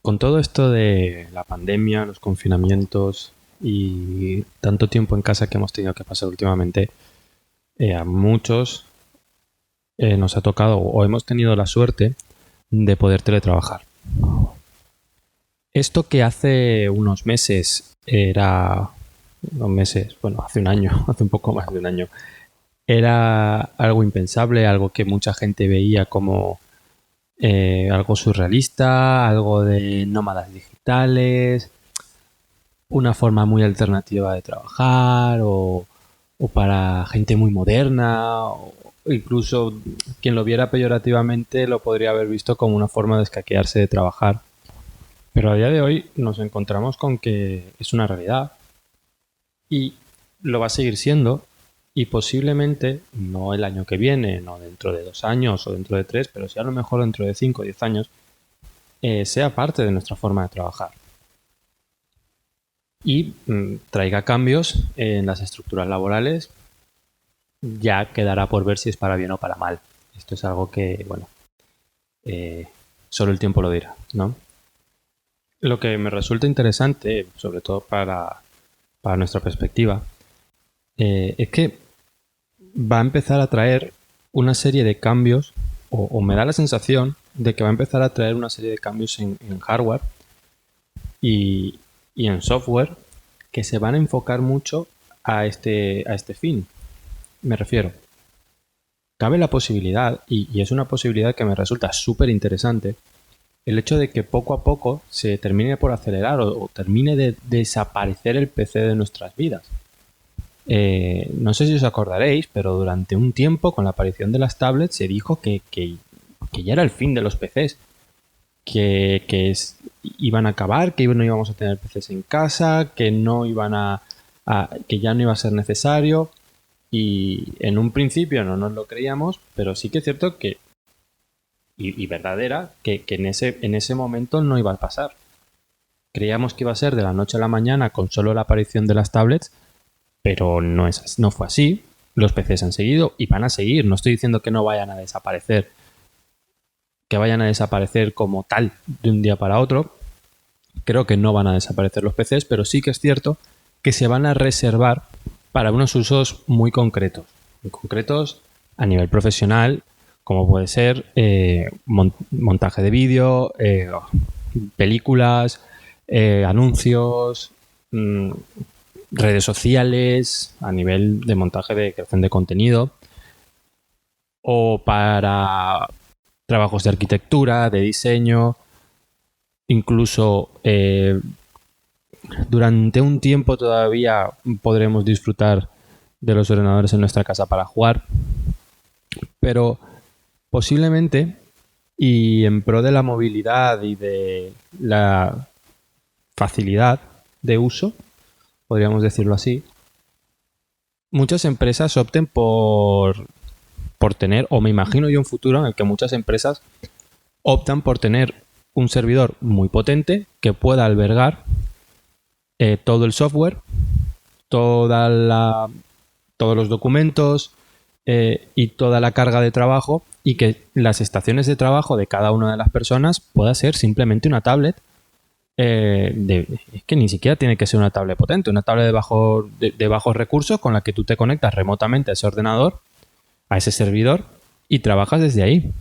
Con todo esto de la pandemia, los confinamientos y tanto tiempo en casa que hemos tenido que pasar últimamente, a muchos nos ha tocado o hemos tenido la suerte de poder teletrabajar. Esto que hace unos meses era, unos meses, bueno, hace un año, hace un poco más de un año, era algo impensable, algo que mucha gente veía como algo surrealista, algo de nómadas digitales, una forma muy alternativa de trabajar o para gente muy moderna o incluso quien lo viera peyorativamente lo podría haber visto como una forma de escaquearse de trabajar. Pero a día de hoy nos encontramos con que es una realidad y lo va a seguir siendo y posiblemente no el año que viene, no dentro de 2 años o dentro de 3, pero sí a lo mejor dentro de 5 o 10 años, sea parte de nuestra forma de trabajar y traiga cambios en las estructuras laborales. Ya quedará por ver si es para bien o para mal. Esto es algo que, bueno, solo el tiempo lo dirá, ¿no? Lo que me resulta interesante, sobre todo para nuestra perspectiva, es que va a empezar a traer una serie de cambios, o me da la sensación de que va a empezar a traer una serie de cambios en hardware y, y en software que se van a enfocar mucho a este fin. Me refiero, cabe la posibilidad, y es una posibilidad que me resulta súper interesante, el hecho de que poco a poco se termine por acelerar o termine de desaparecer el PC de nuestras vidas. No sé si os acordaréis, pero durante un tiempo, con la aparición de las tablets, se dijo que ya era el fin de los PCs, iban a acabar, que no íbamos a tener PCs en casa, que no iban que ya no iba a ser necesario. Y en un principio no nos lo creíamos, pero sí que es cierto que, y verdadera, que en ese momento no iba a pasar. Creíamos que iba a ser de la noche a la mañana con solo la aparición de las tablets, pero no fue así. Los PCs han seguido y van a seguir. No estoy diciendo que no vayan a desaparecer, que vayan a desaparecer como tal de un día para otro. Creo que no van a desaparecer los PCs, pero sí que es cierto que se van a reservar para unos usos muy concretos a nivel profesional, como puede ser montaje de vídeo, películas, anuncios, redes sociales, a nivel de montaje de creación de contenido, o para trabajos de arquitectura, de diseño, incluso durante un tiempo todavía podremos disfrutar de los ordenadores en nuestra casa para jugar, pero posiblemente, y en pro de la movilidad y de la facilidad de uso, podríamos decirlo así, muchas empresas opten por tener, o me imagino yo un futuro en el que muchas empresas optan por tener un servidor muy potente que pueda albergar todo el software, todos los documentos y toda la carga de trabajo, y que las estaciones de trabajo de cada una de las personas pueda ser simplemente una tablet. Es que ni siquiera tiene que ser una tablet potente, una tablet de bajos recursos con la que tú te conectas remotamente a ese ordenador, a ese servidor, y trabajas desde ahí.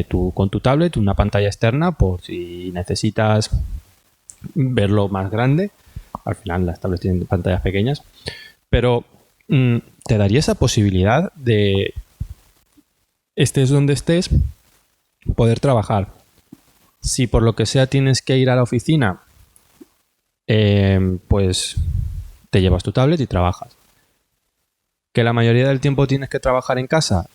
Tú con tu tablet, una pantalla externa por si necesitas verlo más grande. Al final las tablets tienen pantallas pequeñas, pero te daría esa posibilidad de, estés donde estés, poder trabajar. Si por lo que sea tienes que ir a la oficina, pues te llevas tu tablet y trabajas. Que la mayoría del tiempo tienes que trabajar en casa,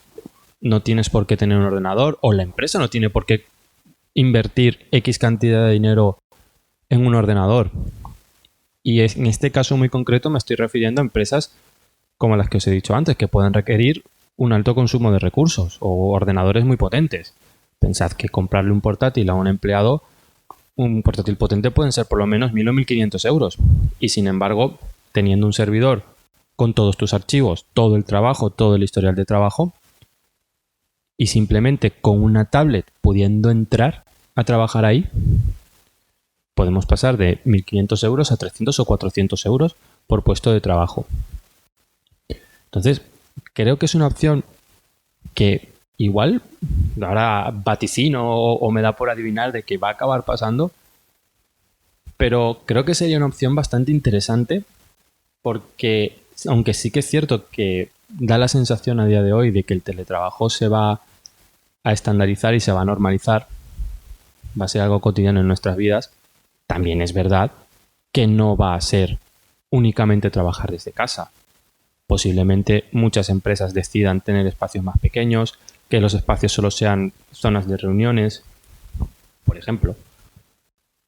no tienes por qué tener un ordenador, o la empresa no tiene por qué invertir X cantidad de dinero en un ordenador. Y en este caso muy concreto me estoy refiriendo a empresas como las que os he dicho antes, que pueden requerir un alto consumo de recursos o ordenadores muy potentes. Pensad que comprarle un portátil a un empleado, un portátil potente, pueden ser por lo menos 1.000 o 1.500 euros. Y sin embargo, teniendo un servidor con todos tus archivos, todo el trabajo, todo el historial de trabajo, y simplemente con una tablet pudiendo entrar a trabajar ahí, podemos pasar de 1.500 euros a 300 o 400 euros por puesto de trabajo. Entonces, creo que es una opción que igual ahora vaticino o me da por adivinar de que va a acabar pasando, pero creo que sería una opción bastante interesante porque, aunque sí que es cierto que da la sensación a día de hoy de que el teletrabajo se va a estandarizar y se va a normalizar, va a ser algo cotidiano en nuestras vidas, también es verdad que no va a ser únicamente trabajar desde casa. Posiblemente muchas empresas decidan tener espacios más pequeños, que los espacios solo sean zonas de reuniones, por ejemplo,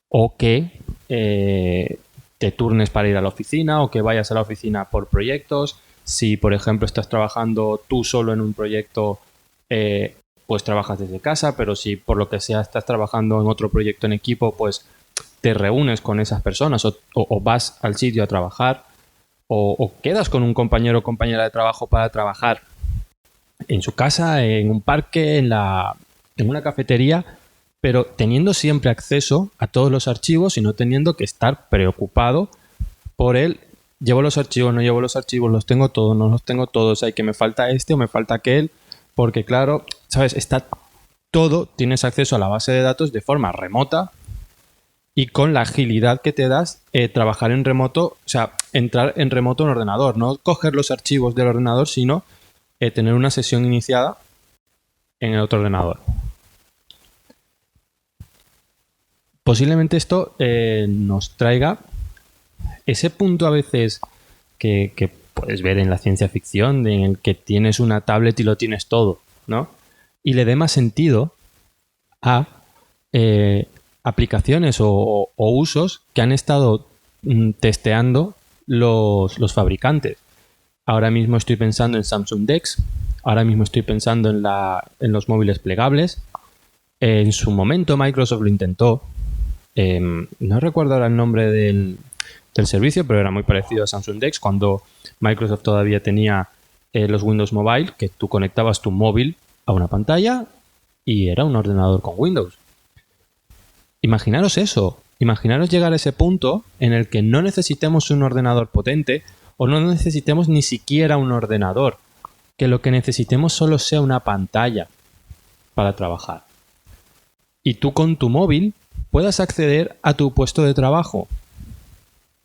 o que te turnes para ir a la oficina o que vayas a la oficina por proyectos. Si, por ejemplo, estás trabajando tú solo en un proyecto, pues trabajas desde casa, pero si por lo que sea estás trabajando en otro proyecto en equipo, pues te reúnes con esas personas o vas al sitio a trabajar o quedas con un compañero o compañera de trabajo para trabajar en su casa, en un parque, en una cafetería, pero teniendo siempre acceso a todos los archivos y no teniendo que estar preocupado por él. Llevo los archivos, no llevo los archivos, los tengo todos, no los tengo todos, hay que me falta este o me falta aquel, porque claro, sabes, está todo, tienes acceso a la base de datos de forma remota y con la agilidad que te das trabajar en remoto, o sea, entrar en remoto en ordenador, no coger los archivos del ordenador, sino tener una sesión iniciada en el otro ordenador. Posiblemente esto nos traiga ese punto a veces que puedes ver en la ciencia ficción, en el que tienes una tablet y lo tienes todo, ¿no? Y le dé más sentido a aplicaciones o usos que han estado testeando los fabricantes. Ahora mismo estoy pensando en Samsung DeX, ahora mismo estoy pensando en los móviles plegables. En su momento Microsoft lo intentó. No recuerdo ahora el nombre del servicio, pero era muy parecido a Samsung DeX cuando Microsoft todavía tenía los Windows Mobile, que tú conectabas tu móvil a una pantalla y era un ordenador con Windows. Imaginaros eso, imaginaros llegar a ese punto en el que no necesitemos un ordenador potente o no necesitemos ni siquiera un ordenador, que lo que necesitemos solo sea una pantalla para trabajar. Y tú con tu móvil puedas acceder a tu puesto de trabajo.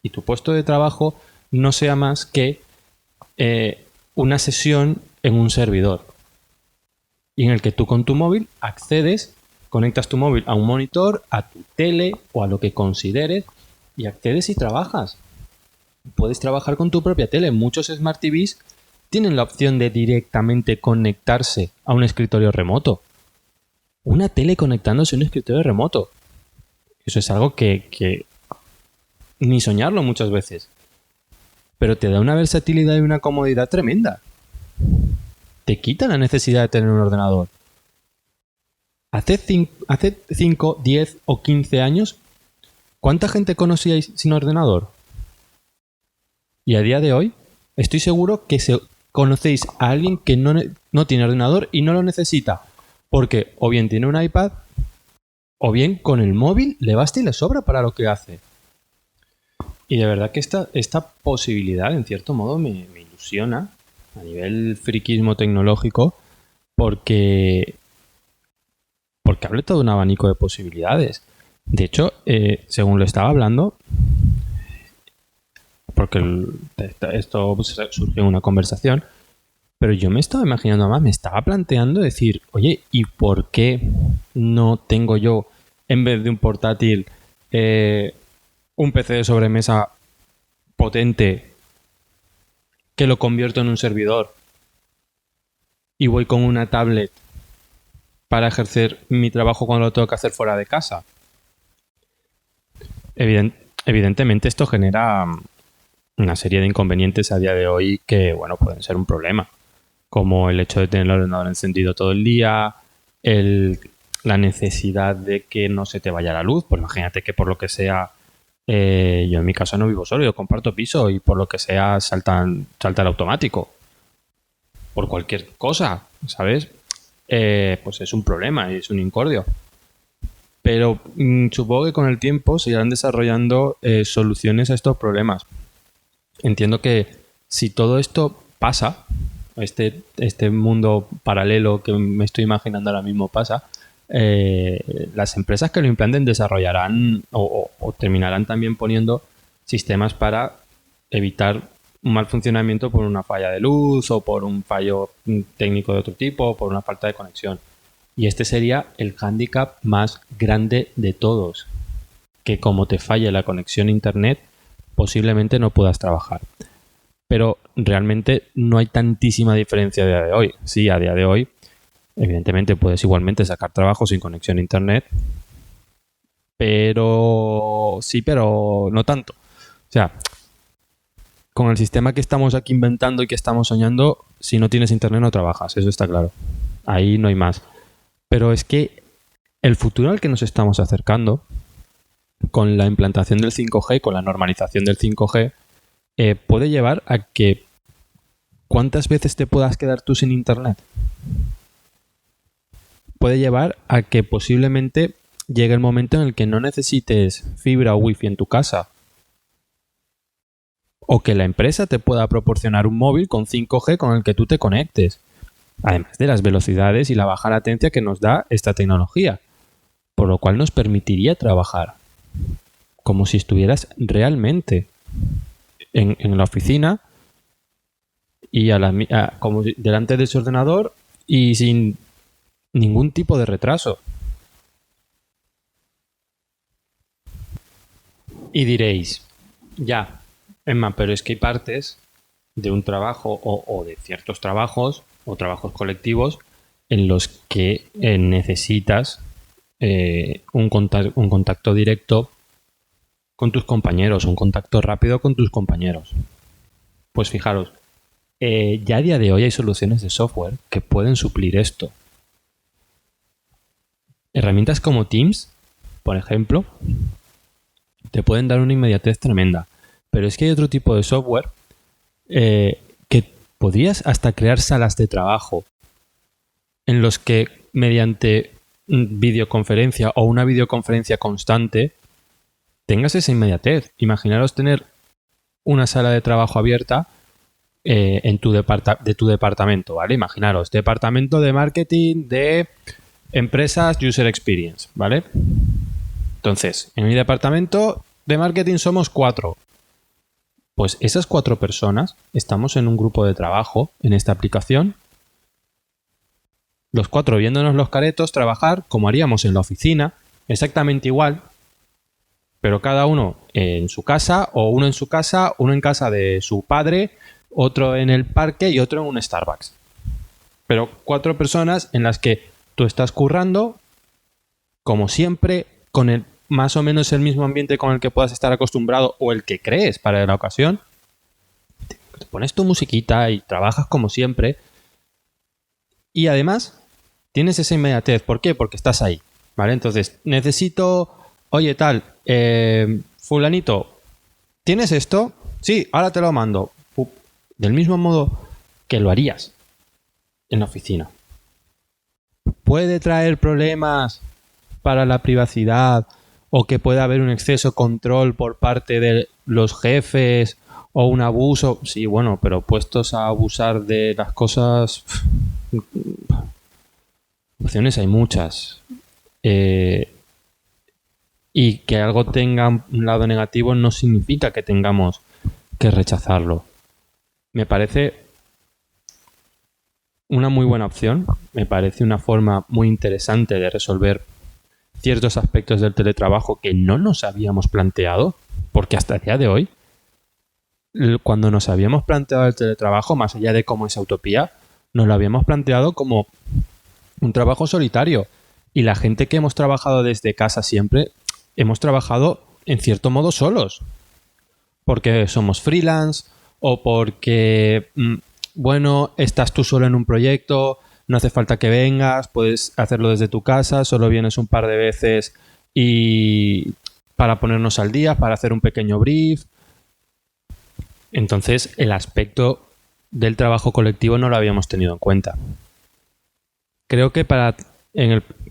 Y tu puesto de trabajo no sea más que una sesión en un servidor. Y en el que tú con tu móvil accedes, conectas tu móvil a un monitor, a tu tele o a lo que consideres y accedes y trabajas. Puedes trabajar con tu propia tele. Muchos Smart TVs tienen la opción de directamente conectarse a un escritorio remoto. Una tele conectándose a un escritorio remoto. Eso es algo que ni soñarlo muchas veces. Pero te da una versatilidad y una comodidad tremenda. Te quita la necesidad de tener un ordenador. Hace 5, 10 o 15 años, ¿cuánta gente conocíais sin ordenador? Y a día de hoy, estoy seguro que conocéis a alguien que no tiene ordenador y no lo necesita. Porque o bien tiene un iPad, o bien con el móvil le basta y le sobra para lo que hace. Y de verdad que esta posibilidad, en cierto modo, me ilusiona a nivel friquismo tecnológico porque habla todo un abanico de posibilidades. De hecho, según lo estaba hablando, porque esto surgió en una conversación, pero yo me estaba imaginando más, me estaba planteando decir, oye, ¿y por qué no tengo yo, en vez de un portátil, un PC de sobremesa potente que lo convierto en un servidor y voy con una tablet para ejercer mi trabajo cuando lo tengo que hacer fuera de casa? Evidentemente esto genera una serie de inconvenientes a día de hoy que, bueno, pueden ser un problema, como el hecho de tener el ordenador encendido todo el día, la necesidad de que no se te vaya la luz. Pues imagínate que por lo que sea, yo en mi caso no vivo solo, yo comparto piso y por lo que sea salta el automático. Por cualquier cosa, ¿sabes? Pues es un problema y es un incordio. Pero supongo que con el tiempo se irán desarrollando soluciones a estos problemas. Entiendo que si todo esto pasa, este mundo paralelo que me estoy imaginando ahora mismo pasa, las empresas que lo implanten desarrollarán o terminarán también poniendo sistemas para evitar un mal funcionamiento por una falla de luz o por un fallo técnico de otro tipo o por una falta de conexión. Y este sería el hándicap más grande de todos, que como te falle la conexión a internet, posiblemente no puedas trabajar. Pero realmente no hay tantísima diferencia a día de hoy. Sí, a día de hoy, evidentemente puedes igualmente sacar trabajo sin conexión a internet, pero no tanto. O sea, con el sistema que estamos aquí inventando y que estamos soñando, si no tienes internet no trabajas, eso está claro. Ahí no hay más. Pero es que el futuro al que nos estamos acercando, con la implantación del 5G, con la normalización del 5G, puede llevar a que ¿cuántas veces te puedas quedar tú sin internet? Puede llevar a que posiblemente llegue el momento en el que no necesites fibra o wifi en tu casa. O que la empresa te pueda proporcionar un móvil con 5G con el que tú te conectes. Además de las velocidades y la baja latencia que nos da esta tecnología. Por lo cual nos permitiría trabajar como si estuvieras realmente en la oficina y como delante de ese ordenador y sin ningún tipo de retraso. Y diréis, ya, Emma, pero es que hay partes de un trabajo o de ciertos trabajos o trabajos colectivos en los que necesitas un contacto directo con tus compañeros, un contacto rápido con tus compañeros. Pues fijaros, ya a día de hoy hay soluciones de software que pueden suplir esto. Herramientas como Teams, por ejemplo, te pueden dar una inmediatez tremenda. Pero es que hay otro tipo de software que podrías hasta crear salas de trabajo en los que mediante videoconferencia o una videoconferencia constante tengas esa inmediatez. Imaginaros tener una sala de trabajo abierta de tu departamento, ¿vale? Imaginaros, departamento de marketing de empresas user experience, ¿vale? Entonces, en mi departamento de marketing somos 4. Pues esas 4 personas estamos en un grupo de trabajo en esta aplicación. Los 4 viéndonos los caretos trabajar como haríamos en la oficina, exactamente igual, pero cada uno en su casa, o uno en su casa, uno en casa de su padre, otro en el parque y otro en un Starbucks. Pero 4 personas en las que tú estás currando, como siempre, con más o menos el mismo ambiente con el que puedas estar acostumbrado o el que crees para la ocasión. Te pones tu musiquita y trabajas como siempre. Y además, tienes esa inmediatez. ¿Por qué? Porque estás ahí, ¿vale? Entonces, necesito... Oye, tal, fulanito, ¿tienes esto? Sí, ahora te lo mando. Del mismo modo que lo harías en la oficina. ¿Puede traer problemas para la privacidad o que pueda haber un exceso de control por parte de los jefes o un abuso? Sí, bueno, pero puestos a abusar de las cosas, opciones hay muchas. Y que algo tenga un lado negativo no significa que tengamos que rechazarlo. Me parece una muy buena opción, me parece una forma muy interesante de resolver ciertos aspectos del teletrabajo que no nos habíamos planteado, porque hasta el día de hoy, cuando nos habíamos planteado el teletrabajo, más allá de cómo es utopía, nos lo habíamos planteado como un trabajo solitario. Y la gente que hemos trabajado desde casa siempre, hemos trabajado en cierto modo solos. Porque somos freelance o porque, bueno, estás tú solo en un proyecto, no hace falta que vengas, puedes hacerlo desde tu casa, solo vienes un par de veces y para ponernos al día, para hacer un pequeño brief. Entonces, el aspecto del trabajo colectivo no lo habíamos tenido en cuenta. Creo que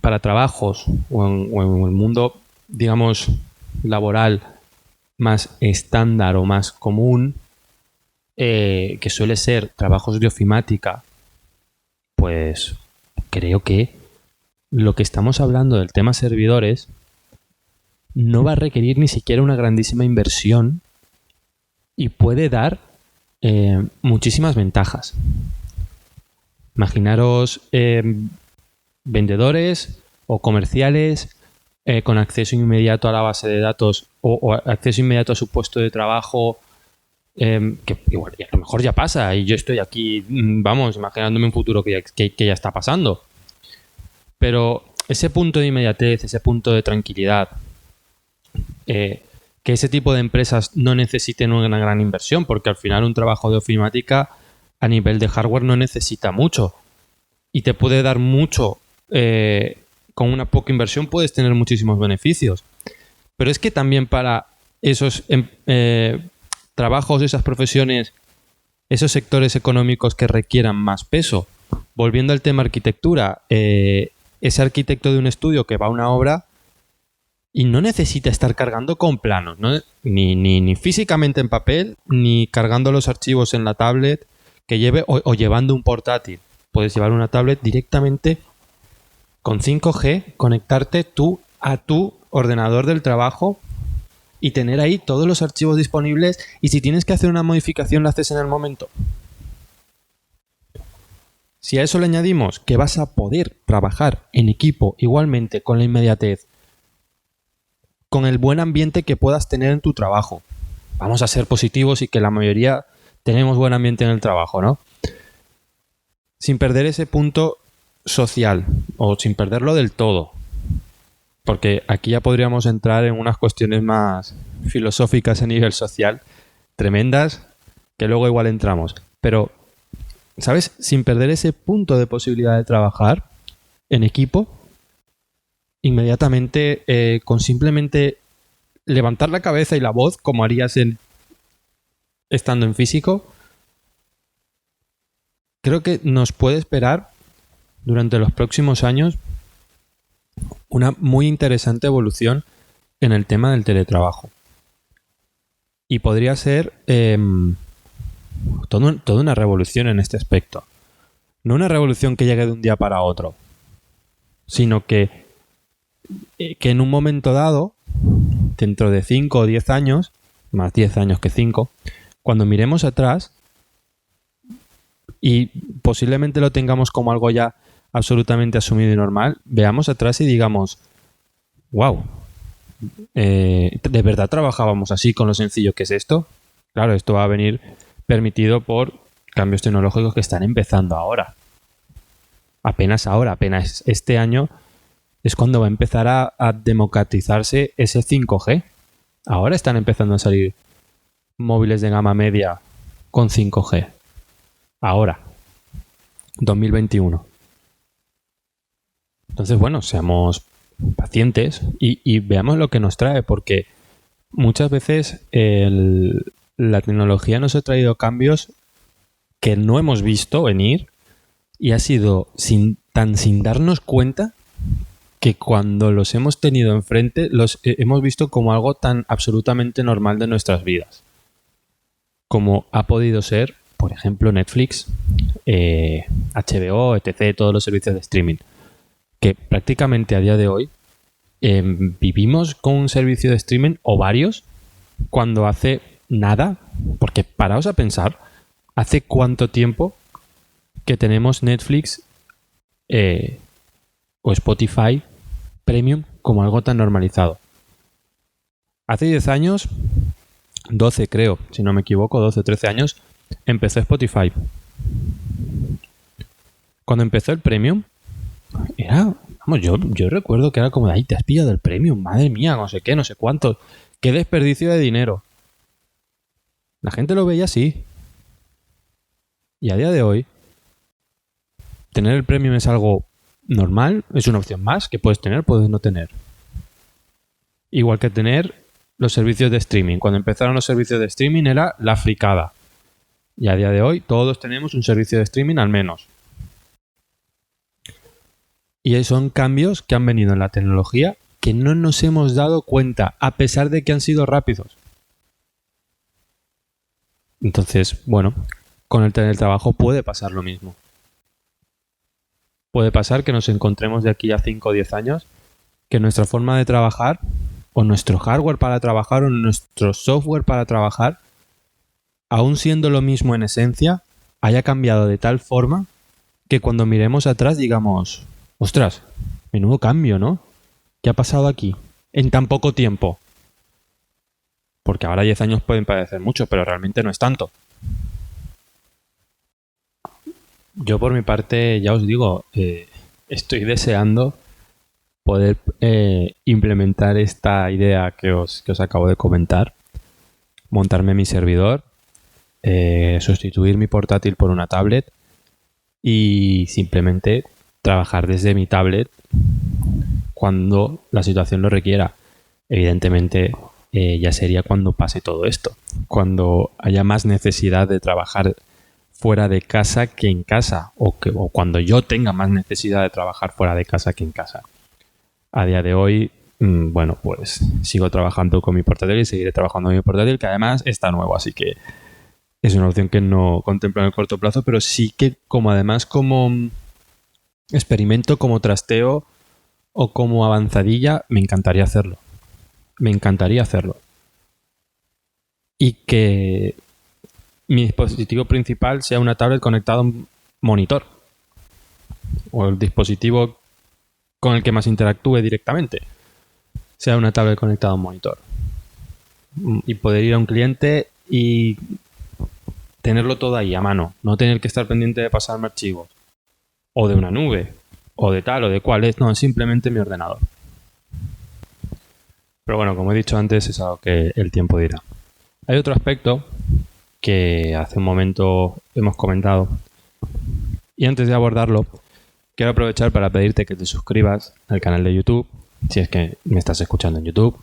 para trabajos o en el mundo, digamos, laboral más estándar o más común, que suele ser trabajos de ofimática, pues creo que lo que estamos hablando del tema servidores no va a requerir ni siquiera una grandísima inversión y puede dar muchísimas ventajas. Imaginaros vendedores o comerciales con acceso inmediato a la base de datos o acceso inmediato a su puesto de trabajo, que igual a lo mejor ya pasa y yo estoy aquí, vamos, imaginándome un futuro que ya está pasando. Pero ese punto de inmediatez, ese punto de tranquilidad, que ese tipo de empresas no necesiten una gran inversión, porque al final un trabajo de ofimática a nivel de hardware no necesita mucho y te puede dar mucho. Con una poca inversión puedes tener muchísimos beneficios. Pero es que también para esos trabajos, esas profesiones, esos sectores económicos que requieran más peso, volviendo al tema arquitectura, ese arquitecto de un estudio que va a una obra y no necesita estar cargando con planos, ¿no? ni físicamente en papel, ni cargando los archivos en la tablet que lleve o llevando un portátil. Puedes llevar una tablet directamente con 5G, conectarte tú a tu ordenador del trabajo y tener ahí todos los archivos disponibles, y si tienes que hacer una modificación la haces en el momento. Si a eso le añadimos que vas a poder trabajar en equipo igualmente con la inmediatez, con el buen ambiente que puedas tener en tu trabajo. Vamos a ser positivos y que la mayoría tenemos buen ambiente en el trabajo, ¿no? Sin perder ese punto social o sin perderlo del todo. Porque aquí ya podríamos entrar en unas cuestiones más filosóficas a nivel social, tremendas, que luego igual entramos. Pero, ¿sabes? Sin perder ese punto de posibilidad de trabajar en equipo, inmediatamente, con simplemente levantar la cabeza y la voz, como harías estando en físico, creo que nos puede esperar durante los próximos años una muy interesante evolución en el tema del teletrabajo. Y podría ser toda una revolución en este aspecto. No una revolución que llegue de un día para otro, sino que en un momento dado, dentro de 5 o 10 años, más 10 años que 5, cuando miremos atrás y posiblemente lo tengamos como algo ya absolutamente asumido y normal, veamos atrás y digamos, wow, ¿de verdad trabajábamos así con lo sencillo que es esto? Claro, esto va a venir permitido por cambios tecnológicos que están empezando ahora. Apenas este año es cuando va a empezar a democratizarse ese 5G. Ahora están empezando a salir móviles de gama media con 5G. Ahora, 2021. Entonces, bueno, seamos pacientes y veamos lo que nos trae, porque muchas veces la tecnología nos ha traído cambios que no hemos visto venir y ha sido sin darnos cuenta que cuando los hemos tenido enfrente los hemos visto como algo tan absolutamente normal de nuestras vidas. Como ha podido ser, por ejemplo, Netflix, HBO, etc., todos los servicios de streaming. Que prácticamente a día de hoy vivimos con un servicio de streaming o varios cuando hace nada, porque paraos a pensar, ¿hace cuánto tiempo que tenemos Netflix o Spotify Premium como algo tan normalizado? Hace 10 años, 12 creo, si no me equivoco, 12 o 13 años, empezó Spotify. Cuando empezó el Premium, era, vamos, yo recuerdo que era como, ay, te has pillado el Premium, madre mía, no sé qué, no sé cuánto, qué desperdicio de dinero. La gente lo veía así. Y a día de hoy, tener el Premium es algo normal, es una opción más que puedes tener, puedes no tener. Igual que tener los servicios de streaming. Cuando empezaron los servicios de streaming era la fricada. Y a día de hoy todos tenemos un servicio de streaming al menos. Y son cambios que han venido en la tecnología que no nos hemos dado cuenta, a pesar de que han sido rápidos. Entonces, bueno, con el teletrabajo puede pasar lo mismo. Puede pasar que nos encontremos de aquí a 5 o 10 años que nuestra forma de trabajar, o nuestro hardware para trabajar, o nuestro software para trabajar, aún siendo lo mismo en esencia, haya cambiado de tal forma que cuando miremos atrás digamos, ostras, menudo cambio, ¿no? ¿Qué ha pasado aquí en tan poco tiempo? Porque ahora 10 años pueden parecer mucho, pero realmente no es tanto. Yo por mi parte, ya os digo, estoy deseando poder implementar esta idea que os acabo de comentar, montarme mi servidor, sustituir mi portátil por una tablet y simplemente trabajar desde mi tablet cuando la situación lo requiera. Evidentemente, ya sería cuando pase todo esto, cuando haya más necesidad de trabajar fuera de casa que en casa, o cuando yo tenga más necesidad de trabajar fuera de casa que en casa. A día de hoy, bueno, pues sigo trabajando con mi portátil y seguiré trabajando con mi portátil, que además está nuevo, así que es una opción que no contemplo en el corto plazo, pero sí que como experimento, como trasteo o como avanzadilla, me encantaría hacerlo. Me encantaría hacerlo. Y que mi dispositivo principal sea una tablet conectada a un monitor. O el dispositivo con el que más interactúe directamente sea una tablet conectada a un monitor. Y poder ir a un cliente y tenerlo todo ahí a mano. No tener que estar pendiente de pasarme archivos. O de una nube. O de tal o de cual. No, es simplemente mi ordenador. Pero bueno, como he dicho antes, es algo que el tiempo dirá. Hay otro aspecto que hace un momento hemos comentado. Y antes de abordarlo, quiero aprovechar para pedirte que te suscribas al canal de YouTube, si es que me estás escuchando en YouTube.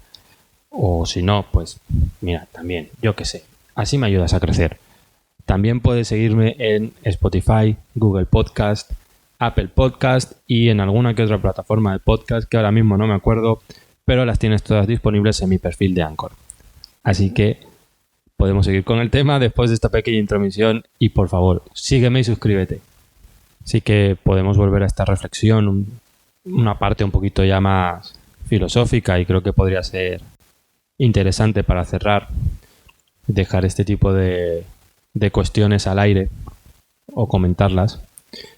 O si no, pues mira, también, yo qué sé. Así me ayudas a crecer. También puedes seguirme en Spotify, Google Podcast, Apple Podcast y en alguna que otra plataforma de podcast que ahora mismo no me acuerdo, pero las tienes todas disponibles en mi perfil de Anchor. Así que podemos seguir con el tema después de esta pequeña intromisión y por favor, sígueme y suscríbete. Así que podemos volver a esta reflexión, una parte un poquito ya más filosófica y creo que podría ser interesante para cerrar, dejar este tipo de cuestiones al aire o comentarlas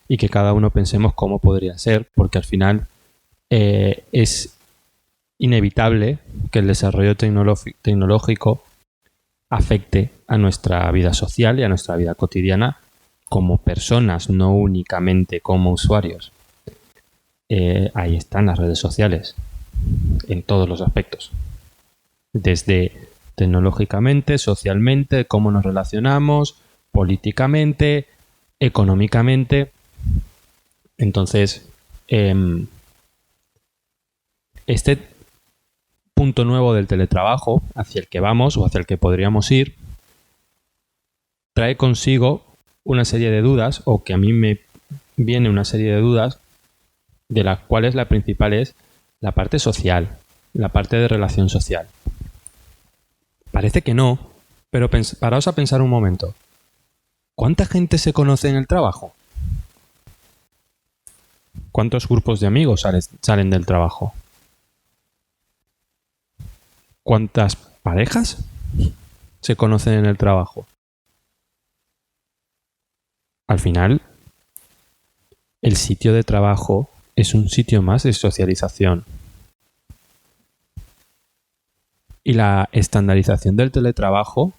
y que cada uno pensemos cómo podría ser, porque al final es inevitable que el desarrollo tecnológico afecte a nuestra vida social y a nuestra vida cotidiana como personas, no únicamente como usuarios. Ahí están las redes sociales, en todos los aspectos. Desde tecnológicamente, socialmente, cómo nos relacionamos, políticamente, económicamente. Entonces, este punto nuevo del teletrabajo, hacia el que vamos o hacia el que podríamos ir, trae consigo una serie de dudas, o que a mí me viene una serie de dudas, de las cuales la principal es la parte social, la parte de relación social. Parece que no, pero paraos a pensar un momento. ¿Cuánta gente se conoce en el trabajo? ¿Cuántos grupos de amigos salen del trabajo? ¿Cuántas parejas se conocen en el trabajo? Al final, el sitio de trabajo es un sitio más de socialización. Y la estandarización del teletrabajo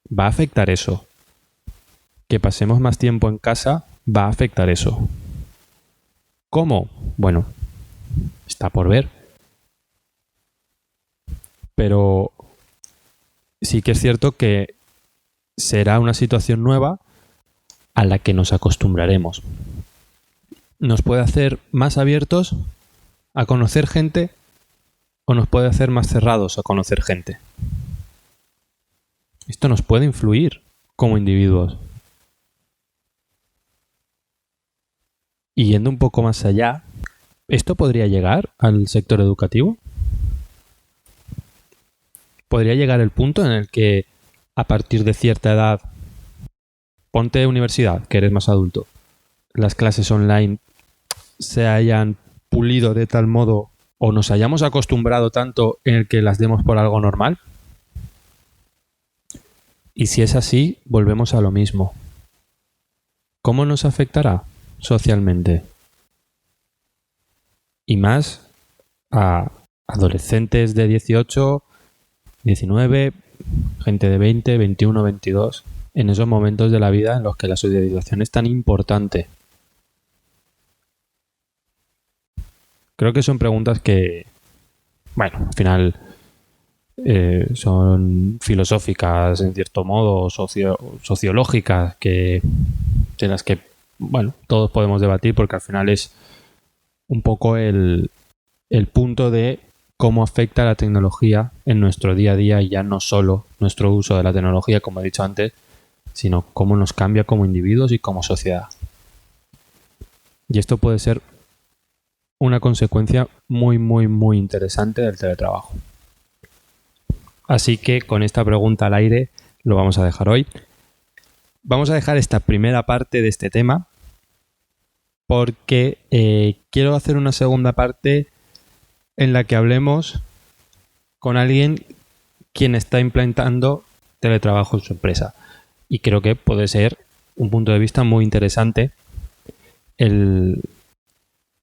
va a afectar eso. Que pasemos más tiempo en casa va a afectar eso. ¿Cómo? Bueno, está por ver. Pero sí que es cierto que será una situación nueva a la que nos acostumbraremos. Nos puede hacer más abiertos a conocer gente o nos puede hacer más cerrados a conocer gente. Esto nos puede influir como individuos. Y yendo un poco más allá, ¿Esto podría llegar al sector educativo? ¿Podría llegar el punto en el que a partir de cierta edad, ponte universidad, que eres más adulto, las clases online se hayan pulido de tal modo o nos hayamos acostumbrado tanto en el que las demos por algo normal? Y si es así, volvemos a lo mismo. ¿Cómo nos afectará socialmente? Y más a adolescentes de 18, 19, gente de 20, 21, 22, en esos momentos de la vida en los que la socialización es tan importante. Creo que son preguntas que, bueno, al final son filosóficas, en cierto modo, sociológicas, de las que, bueno, todos podemos debatir porque al final es un poco el punto de cómo afecta la tecnología en nuestro día a día y ya no solo nuestro uso de la tecnología, como he dicho antes, sino cómo nos cambia como individuos y como sociedad. Y esto puede ser una consecuencia muy, muy, muy interesante del teletrabajo. Así que con esta pregunta al aire lo vamos a dejar hoy. Vamos a dejar esta primera parte de este tema porque quiero hacer una segunda parte en la que hablemos con alguien quien está implantando teletrabajo en su empresa. Y creo que puede ser un punto de vista muy interesante el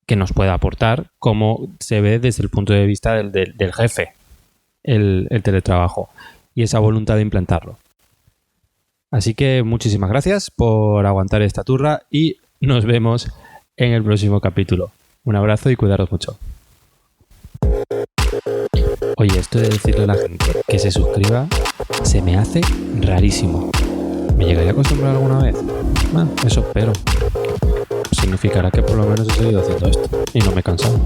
que nos pueda aportar cómo se ve desde el punto de vista del jefe el teletrabajo y esa voluntad de implantarlo. Así que muchísimas gracias por aguantar esta turra y nos vemos en el próximo capítulo. Un abrazo y cuidaros mucho. Oye, esto de decirle a la gente que se suscriba se me hace rarísimo. ¿Me llegaría a acostumbrar alguna vez? Bueno, eso espero. Significará que por lo menos he seguido haciendo esto y no me he cansado.